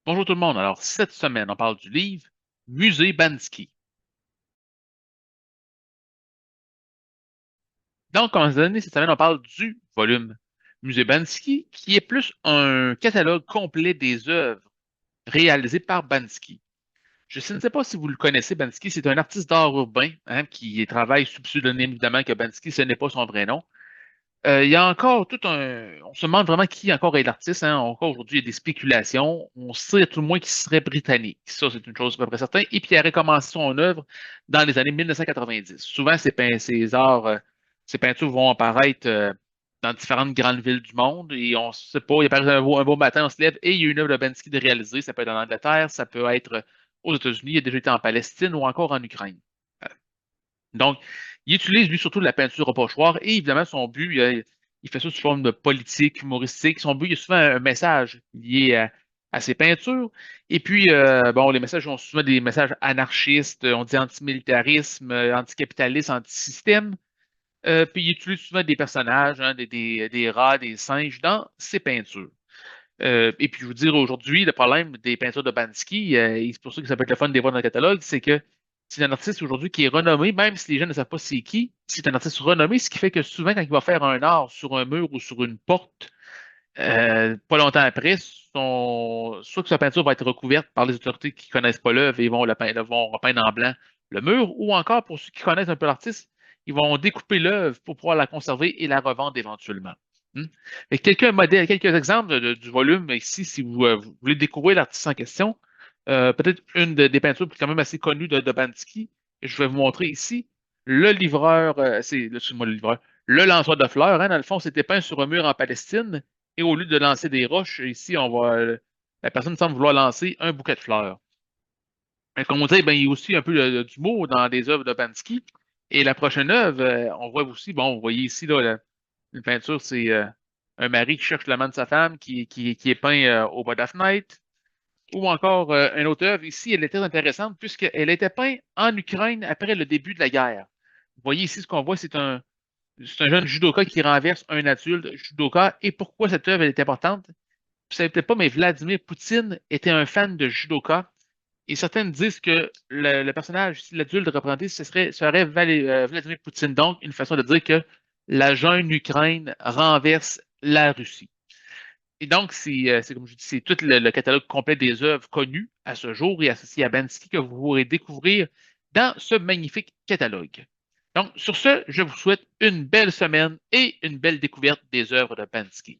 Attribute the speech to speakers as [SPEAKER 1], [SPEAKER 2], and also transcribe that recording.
[SPEAKER 1] Bonjour tout le monde. Alors, cette semaine, on parle du livre Musée Banksy. Donc, comme donné, cette semaine, on parle du volume Musée Banksy, qui est plus un catalogue complet des œuvres réalisées par Banksy. Je ne sais pas si vous le connaissez, Banksy, c'est un artiste d'art urbain hein, qui travaille sous pseudonyme, évidemment, que Banksy, ce n'est pas son vrai nom. Il y a encore tout un. On se demande vraiment qui encore est l'artiste. Hein. Encore aujourd'hui, il y a des spéculations. On sait à tout le moins qu'il serait britannique. Ça, c'est une chose à peu près certaine. Et puis, il a recommencé son œuvre dans les années 1990. Souvent, ces arts, ces peintures vont apparaître dans différentes grandes villes du monde. Et on ne sait pas, il apparaît un beau matin, on se lève et il y a une œuvre de Banksy de réaliser. Ça peut être en Angleterre, ça peut être aux États-Unis, il a déjà été en Palestine ou encore en Ukraine. Donc, il utilise lui surtout de la peinture au pochoir et évidemment, son but, il fait ça sous forme de politique, humoristique. Son but, il y a souvent un message lié à ses peintures. Et puis, bon, les messages sont souvent des messages anarchistes, on dit antimilitarisme, anticapitalisme, antisystème. Puis, il utilise souvent des personnages, hein, des rats, des singes dans ses peintures. Et puis, je vous dire, aujourd'hui, le problème des peintures de Banksy, et c'est pour ça que ça peut être le fun de les voir dans le catalogue, c'est que c'est un artiste aujourd'hui qui est renommé, même si les gens ne savent pas c'est qui, c'est un artiste renommé, ce qui fait que souvent, quand il va faire un art sur un mur ou sur une porte, pas longtemps après, soit que sa peinture va être recouverte par les autorités qui ne connaissent pas l'œuvre et vont repeindre en blanc le mur, ou encore, pour ceux qui connaissent un peu l'artiste, ils vont découper l'œuvre pour pouvoir la conserver et la revendre éventuellement. Hmm. Et quelques exemples du volume ici, si vous voulez découvrir l'artiste en question. Peut-être des peintures quand même assez connues de Banksy. Je vais vous montrer ici le livreur, excuse-moi, le livreur, le lanceur de fleurs. Hein, dans le fond, c'était peint sur un mur en Palestine. Et au lieu de lancer des roches, ici, la personne semble vouloir lancer un bouquet de fleurs. Mais comme on dit, ben, il y a aussi un peu d'humour dans les œuvres de Banksy. Et la prochaine œuvre, on voit aussi, bon, vous voyez ici, là, une peinture, c'est un mari qui cherche l'amant de sa femme qui est peint au bas de la fenêtre. Ou encore une autre œuvre ici, elle est très intéressante puisqu'elle a été peinte en Ukraine après le début de la guerre. Vous voyez ici ce qu'on voit, c'est un jeune judoka qui renverse un adulte judoka. Et pourquoi cette œuvre elle est importante? Vous savez peut-être pas, mais Vladimir Poutine était un fan de judoka. Et certains disent que le personnage, si l'adulte représenté, serait Vladimir Poutine. Donc, une façon de dire que la jeune Ukraine renverse la Russie. Et donc, c'est comme je dis, c'est tout le catalogue complet des œuvres connues à ce jour et associées à Banksy que vous pourrez découvrir dans ce magnifique catalogue. Donc, sur ce, je vous souhaite une belle semaine et une belle découverte des œuvres de Banksy.